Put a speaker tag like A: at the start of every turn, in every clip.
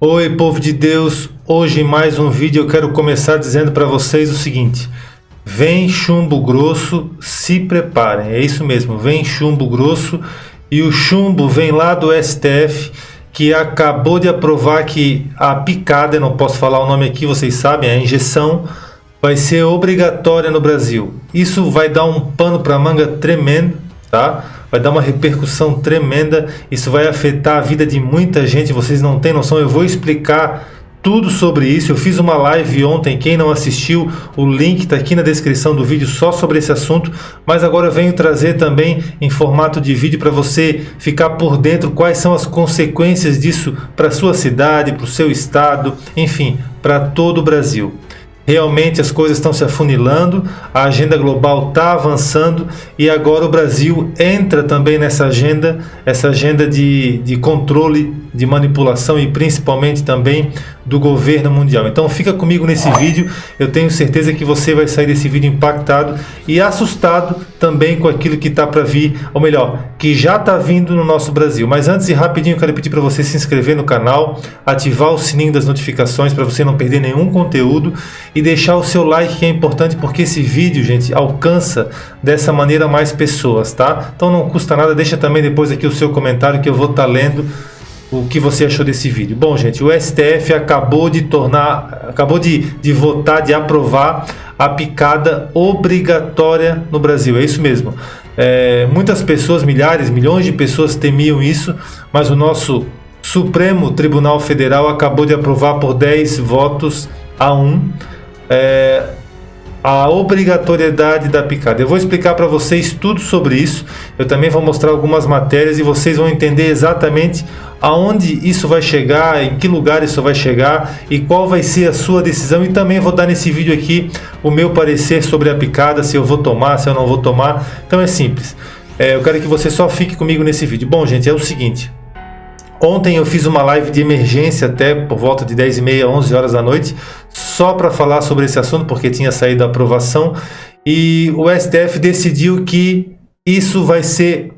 A: Oi, povo de Deus, hoje em mais um vídeo eu quero começar dizendo para vocês o seguinte: vem chumbo grosso, se preparem, é isso mesmo, vem chumbo grosso, e o chumbo vem lá do STF, que acabou de aprovar que a picada, eu não posso falar o nome aqui, vocês sabem, a injeção vai ser obrigatória no Brasil. Isso vai dar um pano para manga tremendo, tá? Vai dar uma repercussão tremenda, isso vai afetar a vida de muita gente, vocês não têm noção, eu vou explicar tudo sobre isso. Eu fiz uma live ontem, quem não assistiu, o link está aqui na descrição do vídeo só sobre esse assunto, mas agora eu venho trazer também em formato de vídeo para você ficar por dentro quais são as consequências disso para a sua cidade, para o seu estado, enfim, para todo o Brasil. Realmente as coisas estão se afunilando, a agenda global está avançando e agora o Brasil entra também nessa agenda, essa agenda de controle, de manipulação e principalmente também do governo mundial. Então fica comigo nesse vídeo, eu tenho certeza que você vai sair desse vídeo impactado e assustado também com aquilo que está para vir, ou melhor, que já está vindo no nosso Brasil. Mas antes e rapidinho eu quero pedir para você se inscrever no canal, ativar o sininho das notificações para você não perder nenhum conteúdo e deixar o seu like, que é importante porque esse vídeo, gente, alcança dessa maneira mais pessoas, tá? Então não custa nada, deixa também depois aqui o seu comentário que eu vou estar lendo o que você achou desse vídeo. Bom, gente, o STF acabou de votar, de aprovar a picada obrigatória no Brasil. É isso mesmo. Muitas pessoas, milhares, milhões de pessoas temiam isso, mas o nosso Supremo Tribunal Federal acabou de aprovar por 10 votos a 1 a obrigatoriedade da picada. Eu vou explicar para vocês tudo sobre isso. Eu também vou mostrar algumas matérias e vocês vão entender exatamente aonde isso vai chegar, em que lugar isso vai chegar e qual vai ser a sua decisão. E também vou dar nesse vídeo aqui o meu parecer sobre a picada, se eu vou tomar, se eu não vou tomar. Então é simples. Eu quero que você só fique comigo nesse vídeo. Bom, gente, é o seguinte. Ontem eu fiz uma live de emergência até por volta de 10h30, 11 horas da noite, só para falar sobre esse assunto, porque tinha saído a aprovação, e o STF decidiu que isso vai ser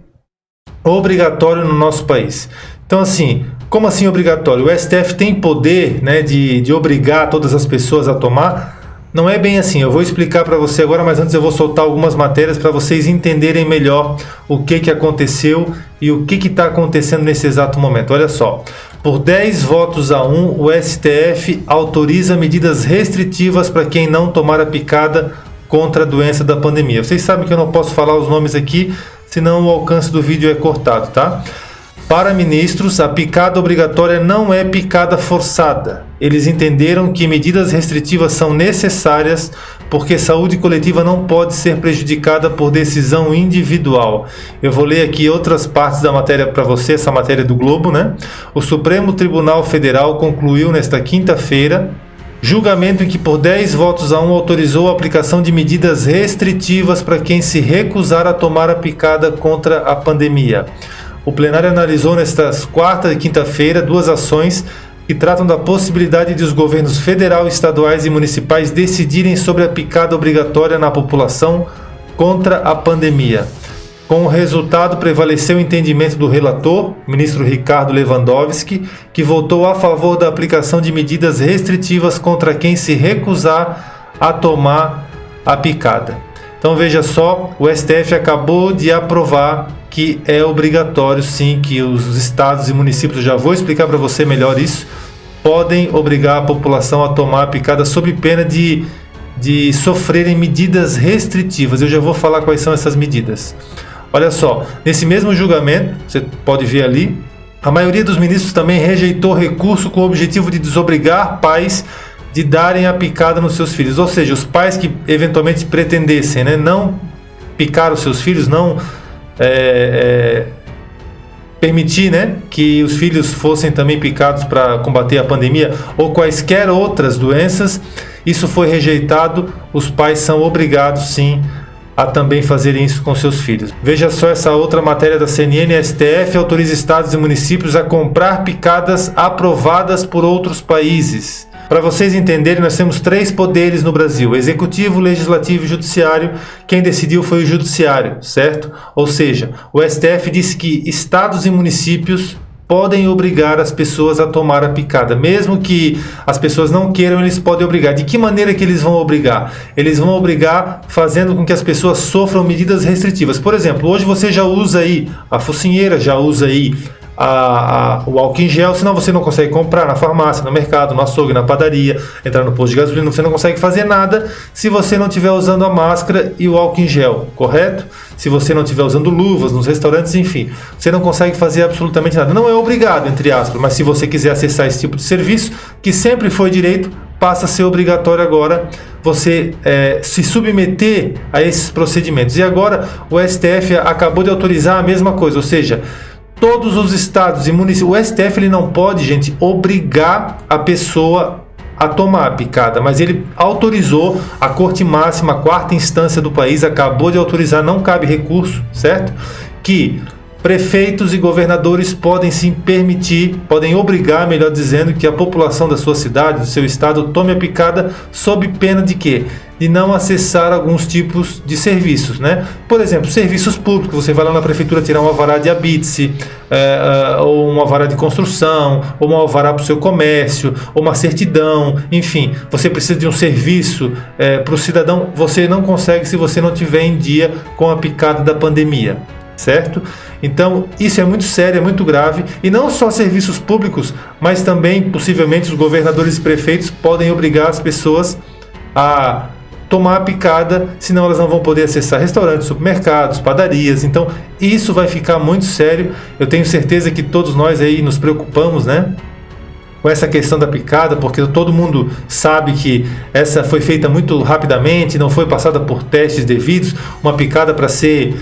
A: obrigatório no nosso país. Então assim, como assim obrigatório? O STF tem poder, né, de obrigar todas as pessoas a tomar? Não é bem assim, eu vou explicar para você agora, mas antes eu vou soltar algumas matérias para vocês entenderem melhor o que aconteceu e o que está acontecendo nesse exato momento. Olha só, por 10 votos a 1, o STF autoriza medidas restritivas para quem não tomar a picada contra a doença da pandemia. Vocês sabem que eu não posso falar os nomes aqui, senão o alcance do vídeo é cortado, tá? Para ministros, a picada obrigatória não é picada forçada. Eles entenderam que medidas restritivas são necessárias porque saúde coletiva não pode ser prejudicada por decisão individual. Eu vou ler aqui outras partes da matéria para você, essa matéria do Globo, né? O Supremo Tribunal Federal concluiu nesta quinta-feira julgamento em que por 10 votos a 1 autorizou a aplicação de medidas restritivas para quem se recusar a tomar a picada contra a pandemia. O plenário analisou nestas quarta e quinta-feira 2 ações que tratam da possibilidade de os governos federal, estaduais e municipais decidirem sobre a picada obrigatória na população contra a pandemia. Com o resultado, prevaleceu o entendimento do relator, ministro Ricardo Lewandowski, que votou a favor da aplicação de medidas restritivas contra quem se recusar a tomar a picada. Então veja só, o STF acabou de aprovar que é obrigatório sim, que os estados e municípios, já vou explicar para você melhor isso, podem obrigar a população a tomar a picada sob pena de sofrerem medidas restritivas. Eu já vou falar quais são essas medidas. Olha só, nesse mesmo julgamento, você pode ver ali, a maioria dos ministros também rejeitou recurso com o objetivo de desobrigar pais de darem a picada nos seus filhos. Ou seja, os pais que eventualmente pretendessem, né, não picar os seus filhos, não permitir, né, que os filhos fossem também picados para combater a pandemia ou quaisquer outras doenças, isso foi rejeitado. Os pais são obrigados sim a também fazerem isso com seus filhos. Veja só essa outra matéria da CNN. STF autoriza estados e municípios a comprar picadas aprovadas por outros países. Para vocês entenderem, nós temos 3 poderes no Brasil: executivo, legislativo e judiciário. Quem decidiu foi o judiciário, certo? Ou seja, o STF disse que estados e municípios podem obrigar as pessoas a tomar a picada. Mesmo que as pessoas não queiram, eles podem obrigar. De que maneira que eles vão obrigar? Eles vão obrigar fazendo com que as pessoas sofram medidas restritivas. Por exemplo, hoje você já usa aí a focinheira, já usa aí o álcool em gel, senão você não consegue comprar na farmácia, no mercado, no açougue, na padaria, entrar no posto de gasolina, você não consegue fazer nada se você não estiver usando a máscara e o álcool em gel, correto? Se você não estiver usando luvas nos restaurantes, enfim, você não consegue fazer absolutamente nada. Não é obrigado, entre aspas, mas se você quiser acessar esse tipo de serviço, que sempre foi direito, passa a ser obrigatório agora você se submeter a esses procedimentos. E agora o STF acabou de autorizar a mesma coisa, ou seja, todos os estados e municípios, o STF ele não pode, gente, obrigar a pessoa a tomar a picada, mas ele autorizou, a Corte Máxima, a quarta instância do país, acabou de autorizar, não cabe recurso, certo? Que prefeitos e governadores podem sim permitir, podem obrigar, melhor dizendo, que a população da sua cidade, do seu estado, tome a picada sob pena de quê? De não acessar alguns tipos de serviços, né? Por exemplo, serviços públicos, você vai lá na prefeitura tirar um alvará de habite-se, ou um alvará de construção, ou um alvará para o seu comércio, ou uma certidão, enfim, você precisa de um serviço para o cidadão, você não consegue se você não tiver em dia com a picada da pandemia, certo? Então, isso é muito sério, é muito grave, e não só serviços públicos, mas também, possivelmente, os governadores e prefeitos podem obrigar as pessoas a tomar a picada, senão elas não vão poder acessar restaurantes, supermercados, padarias. Então, isso vai ficar muito sério. Eu tenho certeza que todos nós aí nos preocupamos, né, com essa questão da picada, porque todo mundo sabe que essa foi feita muito rapidamente, não foi passada por testes devidos. Uma picada para ser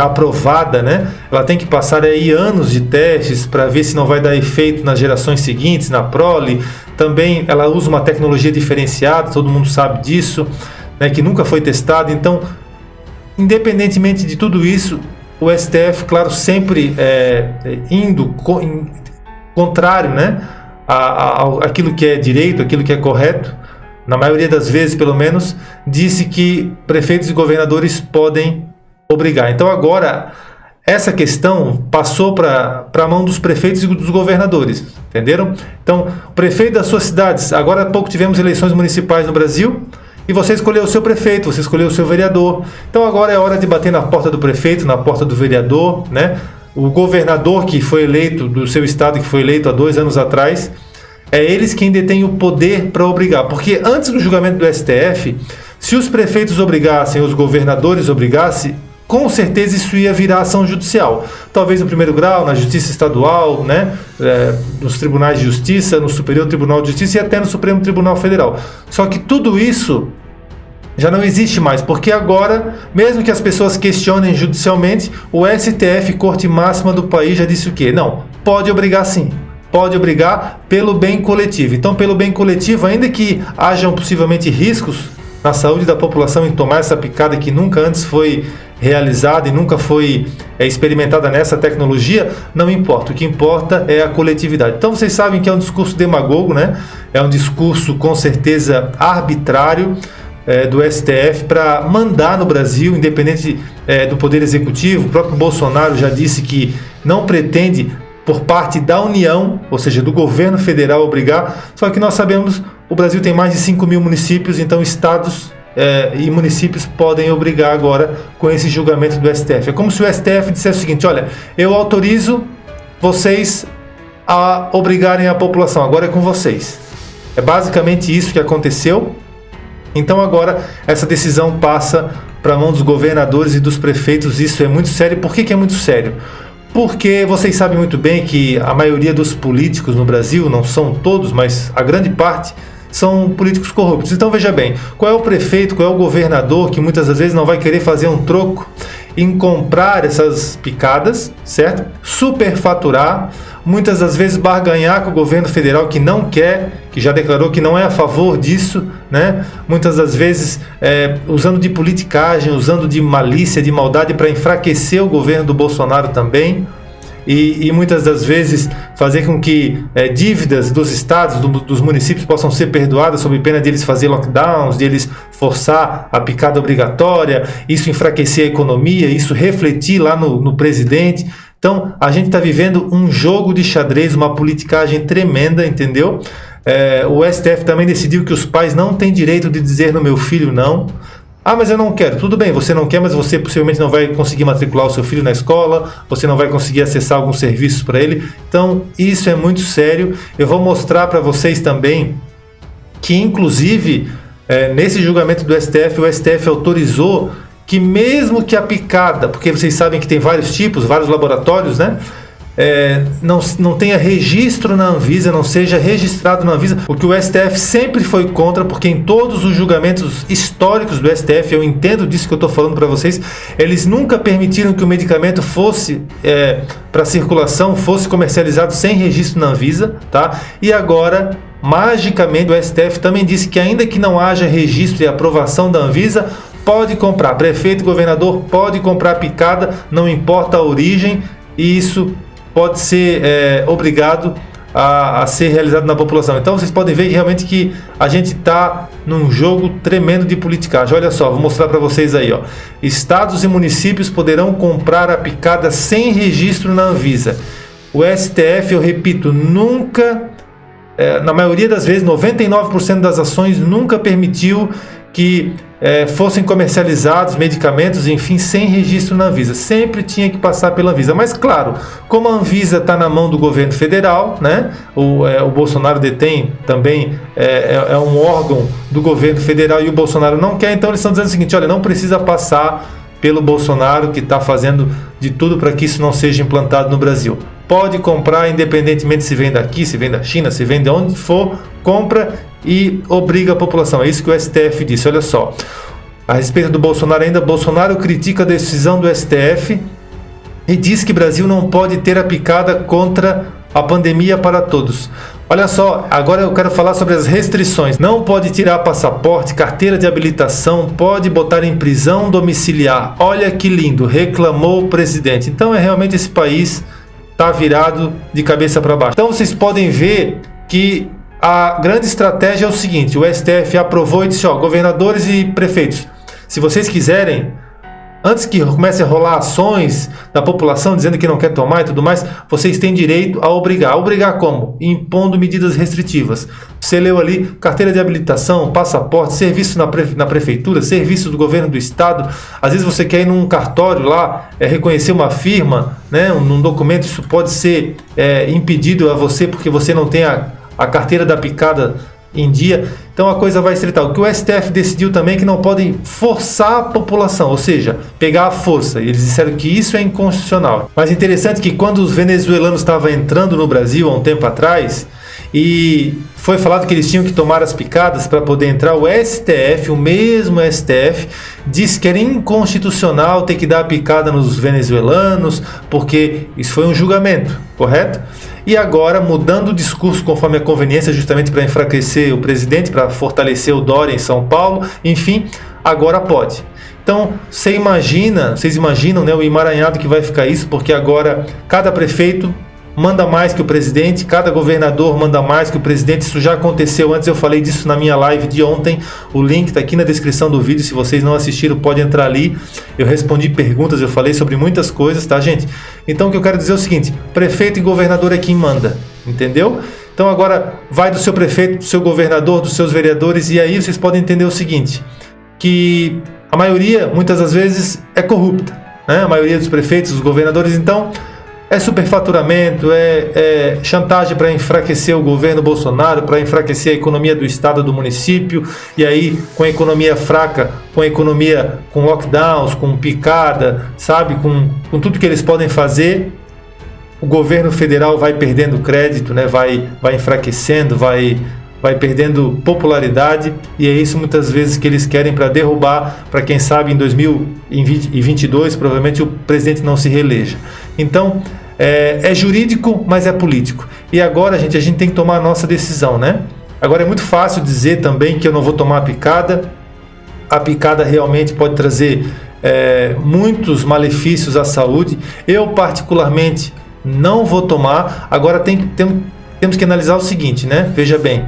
A: aprovada, né, ela tem que passar aí anos de testes para ver se não vai dar efeito nas gerações seguintes, na prole. Também ela usa uma tecnologia diferenciada, todo mundo sabe disso, né, que nunca foi testada. Então, independentemente de tudo isso, o STF, claro, sempre indo contrário, né, aquilo que é direito, aquilo que é correto, na maioria das vezes pelo menos, disse que prefeitos e governadores podem obrigar. Então agora essa questão passou para a mão dos prefeitos e dos governadores, entenderam? Então, o prefeito das suas cidades, agora há pouco tivemos eleições municipais no Brasil, e você escolheu o seu prefeito, você escolheu o seu vereador. Então agora é hora de bater na porta do prefeito, na porta do vereador, né? O governador que foi eleito, do seu estado, que foi eleito há 2 anos atrás, é eles quem detêm o poder para obrigar. Porque antes do julgamento do STF, se os prefeitos obrigassem, os governadores obrigassem, com certeza isso ia virar ação judicial. Talvez no primeiro grau, na Justiça Estadual, né, nos tribunais de justiça, no Superior Tribunal de Justiça e até no Supremo Tribunal Federal. Só que tudo isso já não existe mais, porque agora, mesmo que as pessoas questionem judicialmente, o STF, Corte Máxima do país, já disse o quê? Não, pode obrigar sim. Pode obrigar pelo bem coletivo. Então, pelo bem coletivo, ainda que hajam possivelmente riscos na saúde da população em tomar essa picada que nunca antes foi realizada e nunca foi experimentada nessa tecnologia, não importa. O que importa é a coletividade. Então, vocês sabem que é um discurso demagogo, né? É um discurso, com certeza, arbitrário, do STF para mandar no Brasil, independente do Poder Executivo. O próprio Bolsonaro já disse que não pretende, por parte da União, ou seja, do governo federal, obrigar. Só que nós sabemos, o Brasil tem mais de 5 mil municípios, então estados e municípios podem obrigar agora com esse julgamento do STF. É como se o STF dissesse o seguinte: olha, eu autorizo vocês a obrigarem a população, agora é com vocês. É basicamente isso que aconteceu. Então agora essa decisão passa para a mão dos governadores e dos prefeitos. Isso é muito sério. Por que é muito sério? Porque vocês sabem muito bem que a maioria dos políticos no Brasil, não são todos, mas a grande parte, são políticos corruptos. Então veja bem, qual é o prefeito, qual é o governador que muitas das vezes não vai querer fazer um troco em comprar essas picadas, certo? Superfaturar, muitas das vezes barganhar com o governo federal que não quer, que já declarou que não é a favor disso, né? Muitas das vezes usando de politicagem, usando de malícia, de maldade para enfraquecer o governo do Bolsonaro também. E muitas das vezes fazer com que dívidas dos estados, dos municípios possam ser perdoadas sob pena de eles fazer lockdowns, de eles forçar a picada obrigatória, isso enfraquecer a economia, isso refletir lá no presidente. Então, a gente está vivendo um jogo de xadrez, uma politicagem tremenda, entendeu? O STF também decidiu que os pais não têm direito de dizer no meu filho não. Ah, mas eu não quero. Tudo bem, você não quer, mas você possivelmente não vai conseguir matricular o seu filho na escola, você não vai conseguir acessar alguns serviços para ele. Então, isso é muito sério. Eu vou mostrar para vocês também que, inclusive, nesse julgamento do STF, o STF autorizou que mesmo que a picada, porque vocês sabem que tem vários tipos, vários laboratórios, né? Não tenha registro na Anvisa, não seja registrado na Anvisa, o que o STF sempre foi contra, porque em todos os julgamentos históricos do STF, eu entendo disso que eu estou falando para vocês, eles nunca permitiram que o medicamento fosse para circulação, fosse comercializado sem registro na Anvisa, tá? E agora, magicamente, o STF também disse que ainda que não haja registro e aprovação da Anvisa, pode comprar, prefeito, governador, pode comprar picada, não importa a origem, e isso pode ser obrigado a ser realizado na população. Então vocês podem ver realmente que a gente está num jogo tremendo de politicagem. Olha só, vou mostrar para vocês aí, ó. Estados e municípios poderão comprar a picada sem registro na Anvisa. O STF, eu repito, nunca, na maioria das vezes, 99% das ações, nunca permitiu que fossem comercializados medicamentos, enfim, sem registro na Anvisa. Sempre tinha que passar pela Anvisa. Mas, claro, como a Anvisa está na mão do governo federal, né? O Bolsonaro detém também, é um órgão do governo federal e o Bolsonaro não quer, então eles estão dizendo o seguinte: olha, não precisa passar pelo Bolsonaro, que está fazendo de tudo para que isso não seja implantado no Brasil. Pode comprar, independentemente se vem daqui, se vem da China, se vem de onde for, compra e obriga a população. É isso que o STF disse. Olha só, a respeito do Bolsonaro ainda, Bolsonaro critica a decisão do STF e diz que o Brasil não pode ter a picada contra a pandemia para todos. Olha só, agora eu quero falar sobre as restrições. Não pode tirar passaporte, carteira de habilitação, pode botar em prisão domiciliar. Olha que lindo, reclamou o presidente. Então realmente esse país está virado de cabeça para baixo. Então vocês podem ver que a grande estratégia é o seguinte: o STF aprovou e disse, ó, governadores e prefeitos, se vocês quiserem, antes que comece a rolar ações da população dizendo que não quer tomar e tudo mais, vocês têm direito a obrigar. Obrigar como? Impondo medidas restritivas. Você leu ali, carteira de habilitação, passaporte, serviço na prefeitura, serviço do governo do estado. Às vezes você quer ir num cartório lá, reconhecer uma firma, né, num documento, isso pode ser impedido a você porque você não tem a carteira da picada em dia. Então a coisa vai estreitar. O que o STF decidiu também é que não podem forçar a população, ou seja, pegar a força. Eles disseram que isso é inconstitucional. Mas interessante que quando os venezuelanos estavam entrando no Brasil há um tempo atrás e foi falado que eles tinham que tomar as picadas para poder entrar, o STF, o mesmo STF, disse que era inconstitucional ter que dar a picada nos venezuelanos, porque isso foi um julgamento, correto? E agora, mudando o discurso conforme a conveniência, justamente para enfraquecer o presidente, para fortalecer o Dória em São Paulo, enfim, agora pode. Então, vocês imaginam, né, o emaranhado que vai ficar isso, porque agora cada prefeito manda mais que o presidente, cada governador manda mais que o presidente. Isso já aconteceu antes, eu falei disso na minha live de ontem, o link está aqui na descrição do vídeo, se vocês não assistiram pode entrar ali, eu respondi perguntas, eu falei sobre muitas coisas, tá, gente? Então o que eu quero dizer é o seguinte: prefeito e governador é quem manda, entendeu? Então agora vai do seu prefeito, do seu governador, dos seus vereadores, e aí vocês podem entender o seguinte, que a maioria, muitas das vezes, é corrupta, né? A maioria dos prefeitos, dos governadores, então é superfaturamento, é chantagem para enfraquecer o governo Bolsonaro, para enfraquecer a economia do estado, do município, e aí com a economia fraca, com a economia com lockdowns, com picada, sabe, com tudo que eles podem fazer, o governo federal vai perdendo crédito, né? vai enfraquecendo, vai perdendo popularidade, e é isso muitas vezes que eles querem para derrubar, para quem sabe em 2022 provavelmente o presidente não se reeleja. Então é jurídico, mas é político. E agora, a gente tem que tomar a nossa decisão, né? Agora é muito fácil dizer também que eu não vou tomar a picada. A picada realmente pode trazer muitos malefícios à saúde. Eu particularmente não vou tomar. Agora temos que analisar o seguinte, né? Veja bem,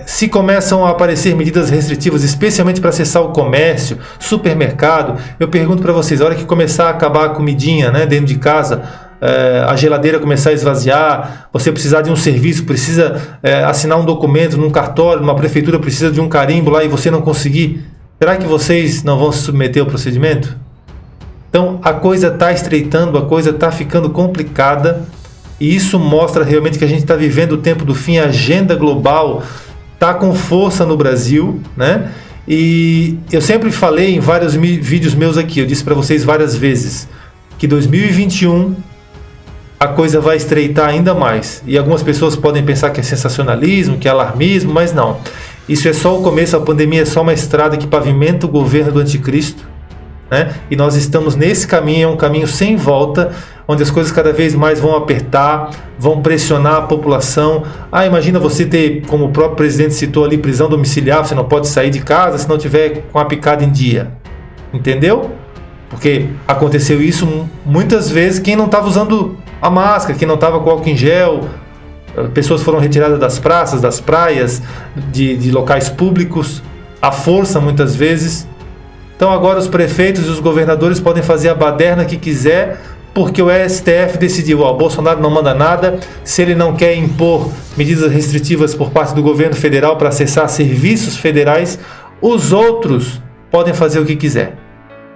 A: se começam a aparecer medidas restritivas, especialmente para acessar o comércio, supermercado, eu pergunto para vocês, a hora que começar a acabar a comidinha, né, dentro de casa, a geladeira começar a esvaziar, você precisar de um serviço, precisa assinar um documento num cartório, numa prefeitura, precisa de um carimbo lá e você não conseguir, será que vocês não vão se submeter ao procedimento? Então a coisa está estreitando, a coisa está ficando complicada, e isso mostra realmente que a gente está vivendo o tempo do fim. A agenda global está com força no Brasil, né? E eu sempre falei em vários vídeos meus aqui, eu disse para vocês várias vezes, que 2021 a coisa vai estreitar ainda mais. E algumas pessoas podem pensar que é sensacionalismo, que é alarmismo, mas não. Isso é só o começo, a pandemia é só uma estrada que pavimenta o governo do anticristo, né? E nós estamos nesse caminho, é um caminho sem volta, onde as coisas cada vez mais vão apertar, vão pressionar a população. Imagina você ter, como o próprio presidente citou ali, prisão domiciliar, você não pode sair de casa se não tiver com a picada em dia. Entendeu? Porque aconteceu isso muitas vezes, quem não estava usando a máscara, quem não estava com álcool em gel, pessoas foram retiradas das praças, das praias, de locais públicos, à força muitas vezes. Então agora os prefeitos e os governadores podem fazer a baderna que quiser, porque o STF decidiu, o Bolsonaro não manda nada, se ele não quer impor medidas restritivas por parte do governo federal para acessar serviços federais, os outros podem fazer o que quiser.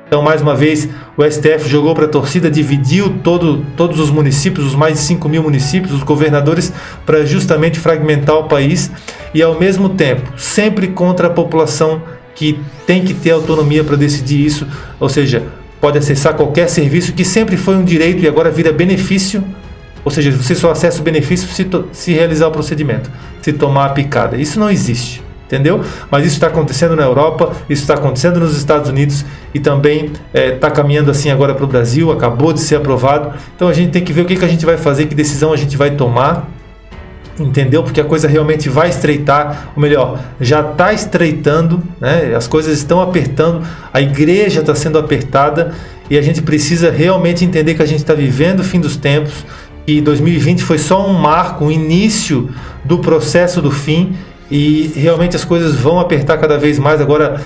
A: Então, mais uma vez, o STF jogou para a torcida, dividiu todos os municípios, os mais de 5 mil municípios, os governadores, para justamente fragmentar o país e, ao mesmo tempo, sempre contra a população que tem que ter autonomia para decidir isso, ou seja, pode acessar qualquer serviço que sempre foi um direito e agora vira benefício, ou seja, você só acessa o benefício se realizar o procedimento, se tomar a picada. Isso não existe, entendeu? Mas isso está acontecendo na Europa, isso está acontecendo nos Estados Unidos e também está caminhando assim agora para o Brasil, acabou de ser aprovado. Então a gente tem que ver o que a gente vai fazer, que decisão a gente vai tomar, entendeu? Porque a coisa realmente vai estreitar, ou melhor, já está estreitando, né? As coisas estão apertando, a igreja está sendo apertada e a gente precisa realmente entender que a gente está vivendo o fim dos tempos, e 2020 foi só um marco, um início do processo do fim, e realmente as coisas vão apertar cada vez mais. Agora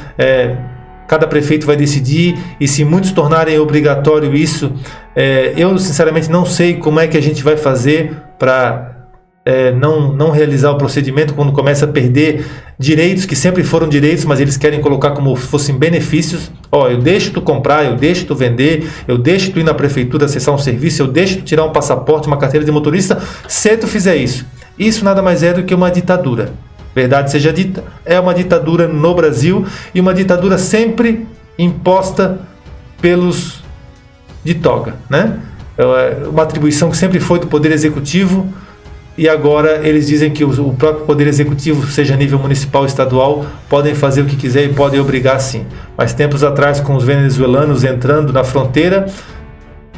A: cada prefeito vai decidir, e se muitos tornarem obrigatório isso, eu sinceramente não sei como é que a gente vai fazer para não realizar o procedimento quando começa a perder direitos que sempre foram direitos, mas eles querem colocar como se fossem benefícios. Eu deixo tu comprar, eu deixo tu vender, eu deixo tu ir na prefeitura acessar um serviço, eu deixo tu tirar um passaporte, uma carteira de motorista, se tu fizer isso. Isso nada mais é do que uma ditadura. Verdade seja dita, é uma ditadura no Brasil, e uma ditadura sempre imposta pelos de toga, né? Uma atribuição que sempre foi do Poder Executivo, e agora eles dizem que o próprio Poder Executivo, seja a nível municipal ou estadual, podem fazer o que quiser e podem obrigar sim. Mas tempos atrás, com os venezuelanos entrando na fronteira,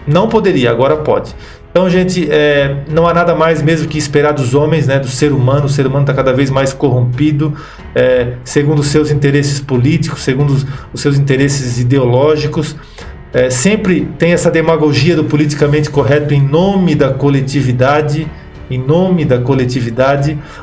A: não poderia, agora pode. Então, gente, não há nada mais mesmo que esperar dos homens, né, do ser humano. O ser humano está cada vez mais corrompido, segundo os seus interesses políticos, segundo os seus interesses ideológicos. Sempre tem essa demagogia do politicamente correto em nome da coletividade,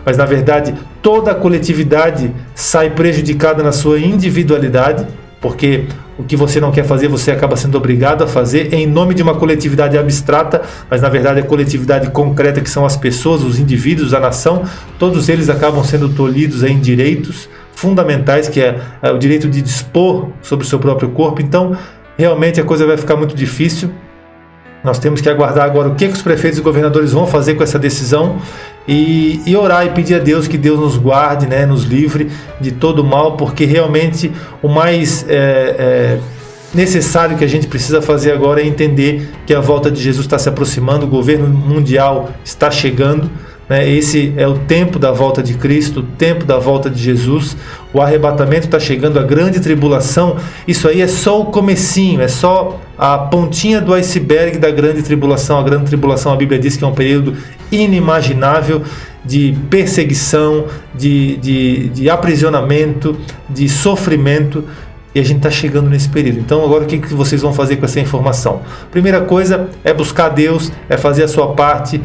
A: mas na verdade toda a coletividade sai prejudicada na sua individualidade, porque o que você não quer fazer, você acaba sendo obrigado a fazer em nome de uma coletividade abstrata, mas na verdade a coletividade concreta, que são as pessoas, os indivíduos, a nação, todos eles acabam sendo tolhidos em direitos fundamentais, que é o direito de dispor sobre o seu próprio corpo. Então, realmente a coisa vai ficar muito difícil. Nós temos que aguardar agora o que os prefeitos e governadores vão fazer com essa decisão e orar e pedir a Deus que Deus nos guarde, né, nos livre de todo o mal, porque realmente o mais necessário que a gente precisa fazer agora é entender que a volta de Jesus está se aproximando, o governo mundial está chegando, né? Esse é o tempo da volta de Cristo, o tempo da volta de Jesus. O arrebatamento está chegando, a grande tribulação. Isso aí é só o comecinho, é só a pontinha do iceberg da grande tribulação. A grande tribulação, a Bíblia diz que é um período inimaginável de perseguição, de aprisionamento, de sofrimento. E a gente está chegando nesse período. Então agora o que vocês vão fazer com essa informação? Primeira coisa é buscar Deus, é fazer a sua parte,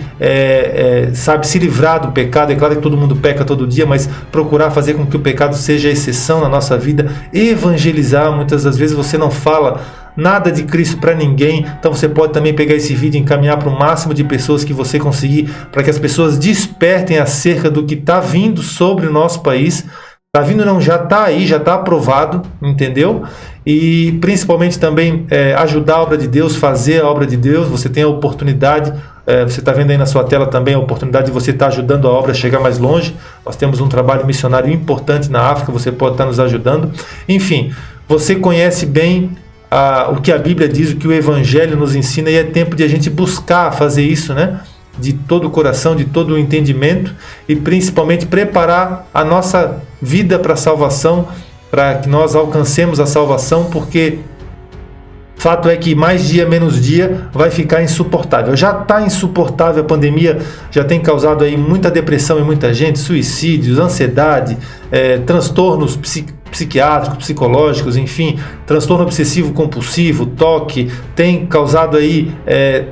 A: sabe, se livrar do pecado. É claro que todo mundo peca todo dia, mas procurar fazer com que o pecado seja a exceção na nossa vida, evangelizar. Muitas das vezes você não fala nada de Cristo para ninguém. Então você pode também pegar esse vídeo e encaminhar para o máximo de pessoas que você conseguir, para que as pessoas despertem acerca do que está vindo sobre o nosso país. Está vindo não, já está aí, já está aprovado, entendeu? E principalmente também ajudar a obra de Deus, fazer a obra de Deus. Você tem a oportunidade, você está vendo aí na sua tela também a oportunidade de você estar ajudando a obra a chegar mais longe. Nós temos um trabalho missionário importante na África, você pode estar nos ajudando. Enfim, você conhece bem o que a Bíblia diz, o que o Evangelho nos ensina, e é tempo de a gente buscar fazer isso, né? De todo o coração, de todo o entendimento, e principalmente preparar a nossa vida para a salvação, para que nós alcancemos a salvação, porque fato é que mais dia, menos dia, vai ficar insuportável. Já está insuportável, a pandemia já tem causado aí muita depressão em muita gente, suicídios, ansiedade, transtornos psiquiátricos, psicológicos, enfim, transtorno obsessivo compulsivo, toque, tem causado aí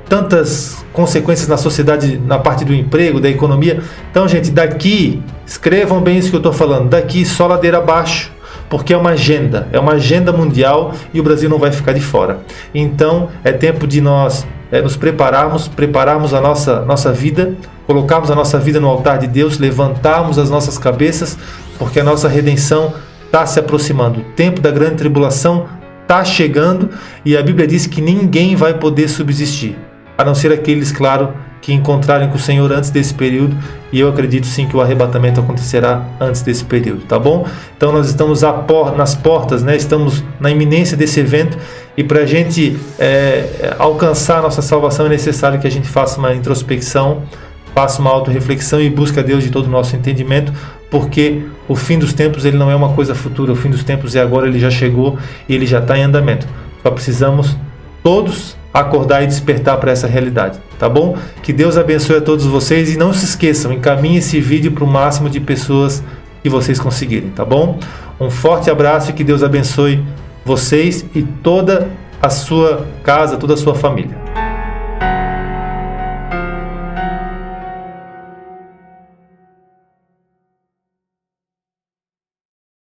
A: tantas consequências na sociedade, na parte do emprego, da economia. Então, gente, daqui, escrevam bem isso que eu estou falando, daqui só ladeira abaixo, porque é uma agenda mundial, e o Brasil não vai ficar de fora. Então, é tempo de nós nos prepararmos a nossa vida, colocarmos a nossa vida no altar de Deus, levantarmos as nossas cabeças, porque a nossa redenção está se aproximando. O tempo da grande tribulação está chegando, e a Bíblia diz que ninguém vai poder subsistir, a não ser aqueles, claro, que encontrarem com o Senhor antes desse período, e eu acredito sim que o arrebatamento acontecerá antes desse período, tá bom? Então nós estamos nas portas, né? Estamos na iminência desse evento, e para a gente alcançar a nossa salvação é necessário que a gente faça uma introspecção, faça uma autorreflexão e busque a Deus de todo o nosso entendimento, porque o fim dos tempos ele não é uma coisa futura, o fim dos tempos é agora, ele já chegou e ele já está em andamento. Só precisamos todos acordar e despertar para essa realidade, tá bom? Que Deus abençoe a todos vocês, e não se esqueçam, encaminhe esse vídeo para o máximo de pessoas que vocês conseguirem, tá bom? Um forte abraço e que Deus abençoe vocês e toda a sua casa, toda a sua família.